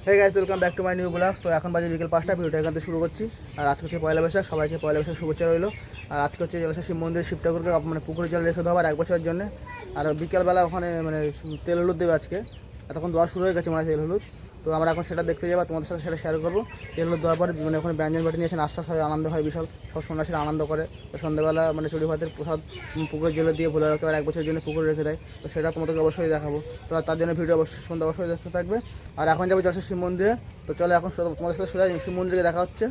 Hey guys, welcome back to my new blog. তো এখন বাজে বিকেল 5টা, ভিডিওটা এখান থেকে শুরু করছি। আর আজকে হচ্ছে পয়লা বৈশাখ, সবাইকে পয়লা বৈশাখ শুভেচ্ছা রইলো। আর আজকে হচ্ছে জলসা শিব মন্দিরে শিব ঠাকুরকে মানে পুকুরে জল রেখে দেওয়ার 1 বছরের জন্য। আর বিকেলবেলা ওখানে মানে তেল হলুদ দেবে আজকে। এতক্ষণ দেওয়া শুরু হয়ে গেছে মানে তেল হলুদ। তো আমরা এখন সেটা দেখতে যাবো, তোমাদের সাথে সেটা শেয়ার করবো। তেল হলুদ দেওয়ার পরে মানে ওখানে ব্যঞ্জন বাটি নিয়ে এসে নাস্তা হয়, আনন্দ হয় বিশাল। সব সন্ন্যাসীরা আনন্দ করে। তো সন্ধ্যাবেলা মানে চড়ি ভাতের প্রসাদ পুকুরে জলে দিয়ে ভোলে রাখে, আর 1 বছরের জন্য পুকুরে রেখে দেয়। তো সেটা তোমাদেরকে অবশ্যই দেখাবো। তো তার জন্য ভিডিও সন্ধ্যা অবশ্যই দেখতে থাকবে। আর এখন যাবো জলসা শিব মন্দিরে। তো চলো এখন তোমাদের সাথে সোজা শিব মন্দিরে দেখা হচ্ছে।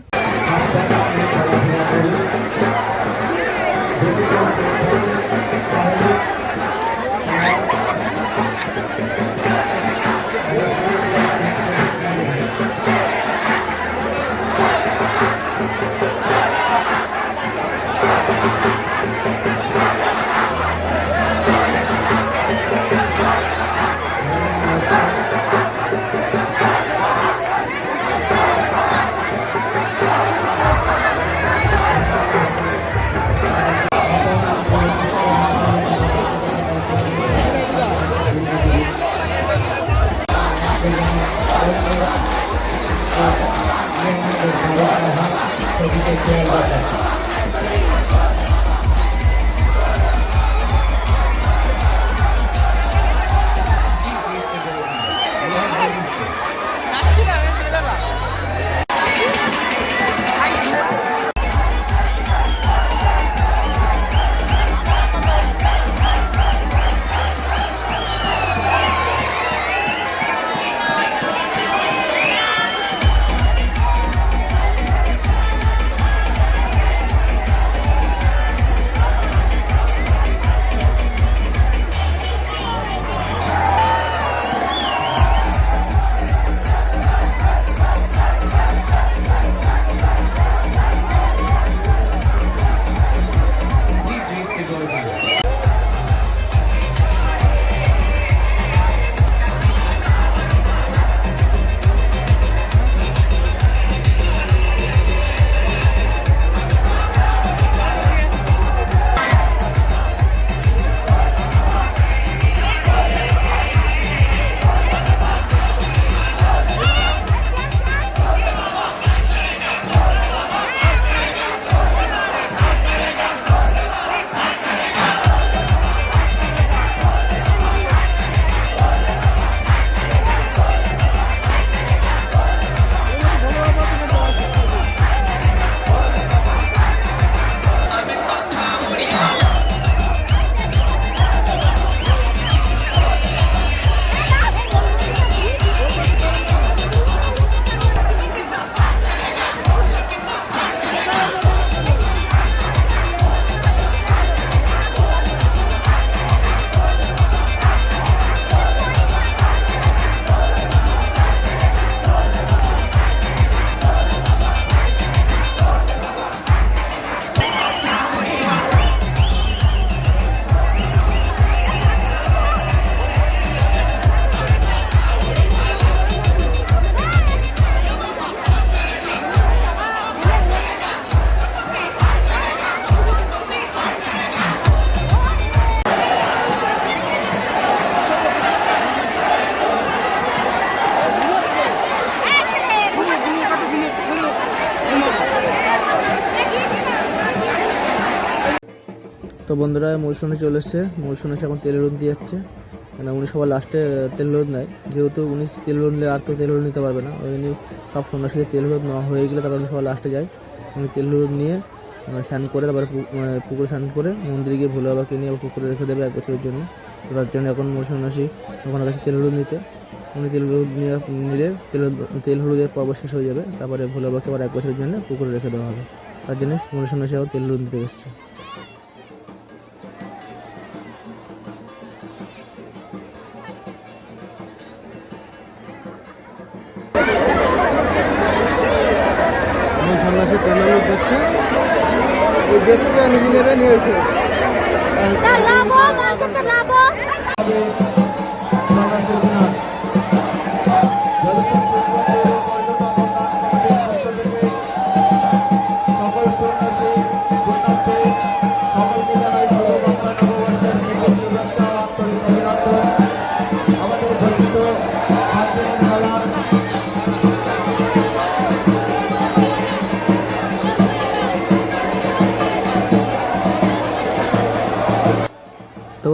তো বন্ধুরা, মূল সন্ন্যাসী চলে এসছে। মূল সন্ন্যাসী এখন তেল হলুদ দিয়ে যাচ্ছে। মানে উনি সবার লাস্টে তেল হলুদ নেয়, যেহেতু উনি তেল হলুদ নিলে আর কেউ তেল হলুদ নিতে পারবে না। ওই জন্য সব সন্ন্যাসীদের তেল হলুদ নেওয়া হয়ে গেলে তারপর উনি সবার লাস্টে যায়। উনি তেল হলুদ নিয়ে স্নান করে তারপরে পুকুরে স্নান করে মন্দিরে গিয়ে ভোলে বাবাকে নিয়ে পুকুরে রেখে দেবে 1 বছরের জন্য। তো তার জন্য এখন মূল সন্ন্যাসী ওখানে কাছে তেল হলুদ নিতে। উনি তেল হলুদ নিলে তেল হলুদের পর্ব শেষ হয়ে যাবে। তারপরে ভোলে বাবাকে আবার 1 বছরের জন্য পুকুরে রেখে দেওয়া হবে। তার জন্য মূল সন্ন্যাসী আবার তেল হলুদ নিতে এসছে। সন্ন্যাসী তেল হলুদ দিচ্ছে, ওই দেখছি আর নিজে নেবে নিয়ে এসে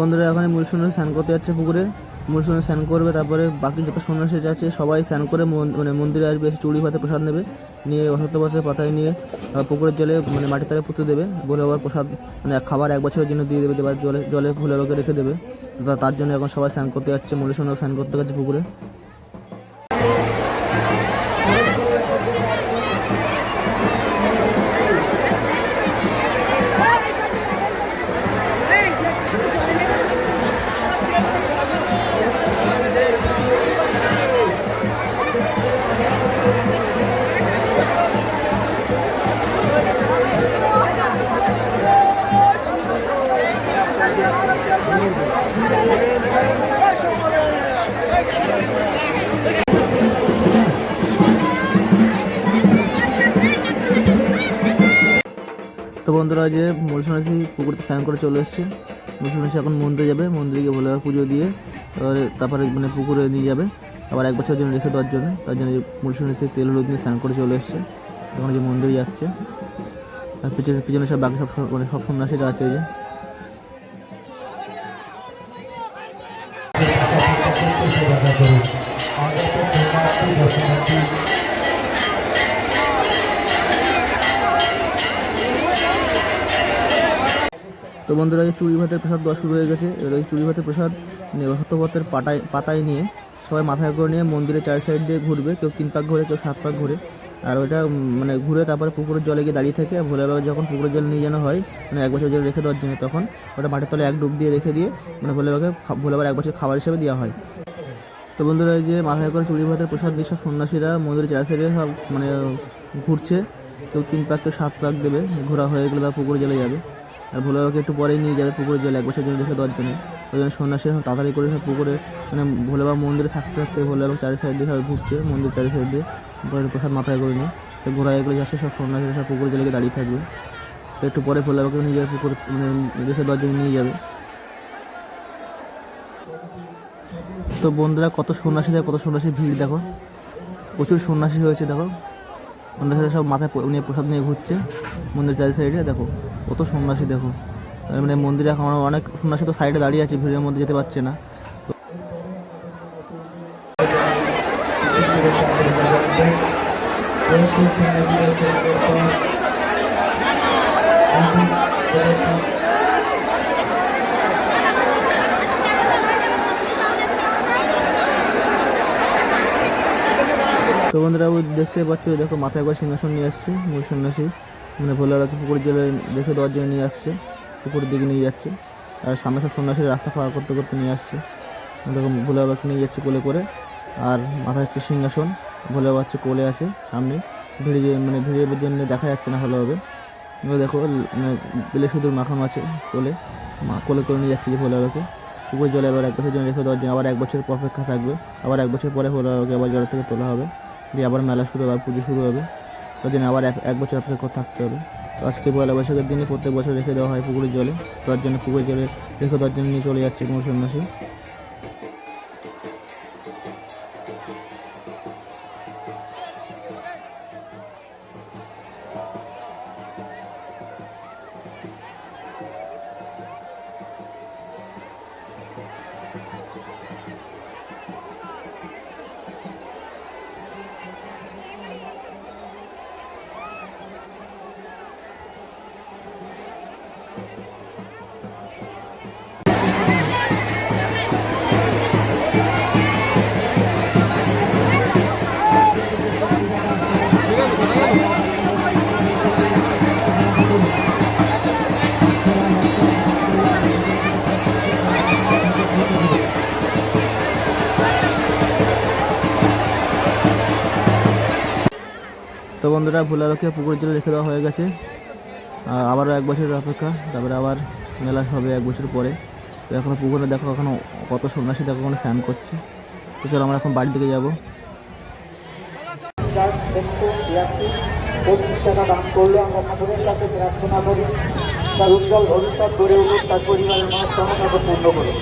বন্ধুরা এখন মূল সন্ন্যাসী স্নান করতে যাচ্ছে পুকুরে। মূল সন্ন্যাসী স্নান করবে, তারপরে বাকি যত সন্ন্যাসী আছে সবাই স্নান করে মানে মন্দিরে আসবে, এসে চুড়ি ভাতে প্রসাদ নেবে, নিয়ে অসত্য পাত্রের পাতায় নিয়ে পুকুরের জলে মানে মাটির তলায় পুঁতে দেবে। ভোলে বাবার প্রসাদ মানে খাবার 1 বছরের জন্য দিয়ে দেবে, দেবার জলে ভোলে বাবাকে রেখে দেবে। তার জন্য এখন সবাই স্নান করতে যাচ্ছে, মূল সন্ন্যাসী স্নান করতে গেছে পুকুরে। তো বন্ধুরা যে মূল সন্ন্যাসী পুকুরতে স্নান করে চলে এসছে। মূল সন্ন্যাসী এখন মন্দিরে যাবে, মন্দিরে গিয়ে ভোলে বাবার পুজো দিয়ে তারপরে মানে পুকুরে নিয়ে যাবে আবার 1 বছরের জন্য রেখে দেওয়ার জন্য। তার জন্য মূল সন্ন্যাসী তেল হলুদ নিয়ে স্নান করে চলে এসছে, এখন যে মন্দিরে যাচ্ছে। আর পিছনে সব বাকি সব সন্ন্যাসীরা আছে। ওই যে তো বন্ধুরা এই চুড়ি ভাতের প্রসাদ দেওয়া শুরু হয়ে গেছে। এবার এই চুড়ি ভাতের প্রসাদ সত্যপথের পাতায় নিয়ে সবাই মাথায় করে নিয়ে মন্দিরের 4 সাইড দিয়ে ঘুরবে, কেউ 3 পাক ঘুরে, কেউ 7 পাক ঘুরে। আর ওইটা মানে ঘুরে তারপরে পুকুরের জলে গিয়ে দাঁড়িয়ে থাকে। ভোলে বাবা যখন পুকুরের জল নিয়ে যাওয়া হয় মানে 1 বছর জল রেখে দেওয়ার জন্য, তখন ওটা মাটির তলে 1 ডুব দিয়ে রেখে দিয়ে মানে ভোলে বাবার 1 বছর খাবার হিসেবে দেওয়া হয়। তো বন্ধুরা এই যে মাথায় করে চুড়ি ভাতের প্রসাদ দিয়ে সব সন্ন্যাসীরা মন্দিরের 4 সাইডে সব মানে ঘুরছে, কেউ 3 পাক, কেউ 7 পাক দেবে। ঘোরা হয়ে গেলে তার পুকুরে জলে যাবে। আর ভোলে বাবাকে একটু পরেই নিয়ে যাবে পুকুরের জলে 1 বছর জন্য রেখে দেওয়ার জন্য। ওই জন্য সন্ন্যাসীরা সব তাড়াতাড়ি করে সব পুকুরে মানে ভোলে বাবা মন্দিরে থাকতে থাকতে ভোলে বাবা 4 সাইড দিয়ে সবাই ঘুরছে, মন্দির 4 সাইড দিয়ে প্রসাদ মাথায় করে নিয়ে। তো ঘোরা এগুলো যাচ্ছে, সব সন্ন্যাসীরা সব পুকুরের জলে দাঁড়িয়ে থাকবে। তো একটু পরে ভোলে বাবাকে নিয়ে যাবে পুকুর মানে রেখে দেওয়ার জন্য নিয়ে যাবে। তো বন্ধুরা কত সন্ন্যাসীর ভিড় দেখো, প্রচুর সন্ন্যাসী হয়েছে দেখো। সন্ন্যাসীরা সব মাথায় নিয়ে প্রসাদ নিয়ে ঘুরছে মন্দির 4 সাইডে। দেখো কত সন্ন্যাসী দেখো, মানে মন্দিরে এখন অনেক সন্ন্যাসী তো সাইডে দাঁড়িয়ে আছে, ভিড়ের মধ্যে যেতে পারছে না। তো বন্ধুরা দেখতে পাচ্ছ, দেখো মাথায় একবার সিংহাসন নিয়ে আসছে মূল সন্ন্যাসী, মানে ভোলে বাবাকে পুকুরের জলে রেখে দেওয়ার জন্য নিয়ে আসছে, পুকুরের দিকে নিয়ে যাচ্ছে। আর সামনে সব সন্ন্যাসীর রাস্তা পার করতে করতে নিয়ে আসছে। দেখো ভোলে বাবাকে নিয়ে যাচ্ছে কোলে করে। আর মাথায় হচ্ছে সিংহাসন, ভোলে বাবা হচ্ছে কোলে আছে সামনে, ভিড়ের জন্য দেখা যাচ্ছে না ভালোভাবে। দেখো বেলে সুদূর মাখানো আছে কোলে করে নিয়ে যাচ্ছে যে ভোলে বাবাকে পুকুরের জলে। আবার 1 বছর জন্য রেখে দেওয়ার জন্য আবার 1 বছর অপেক্ষা থাকবে। আবার 1 বছর পরে ভোলে বাবাকে আবার জলের থেকে তোলা হবে, দিয়ে আবার মেলা শুরু হবে, পুজো শুরু হবে। তার জন্য আবার 1 বছর অপেক্ষা থাকতে হবে। তো আজকে পয়লা বৈশাখের দিনে প্রত্যেক বছর রেখে দেওয়া হয় পুকুরের জলে। তার জন্য পুকুরের জলে রেখে দেওয়ার জন্য নিয়ে চলে যাচ্ছে কোনো সন্ন্যাসী। তো বন্ধুরা ভোলে বাবাকে পুকুরের জলে রেখে দেওয়া হয়ে গেছে। আবারও 1 বছরের অপেক্ষা, তারপরে আবার মেলা হবে 1 বছর পরে। তো এখনও পুকুরে দেখো এখনও কত সন্ন্যাসী দেখো ওখানে স্নান করছে। তো চলো আমরা এখন বাড়ির দিকে যাবো। 25 টাকা দান করলে আমরা ঠাকুরের কাছে প্রার্থনা করি তার উজ্জ্বল ভবিষ্যৎ গড়ে উঠুক, তার পরিবারের মনস্কামনা পূর্ণ করুন।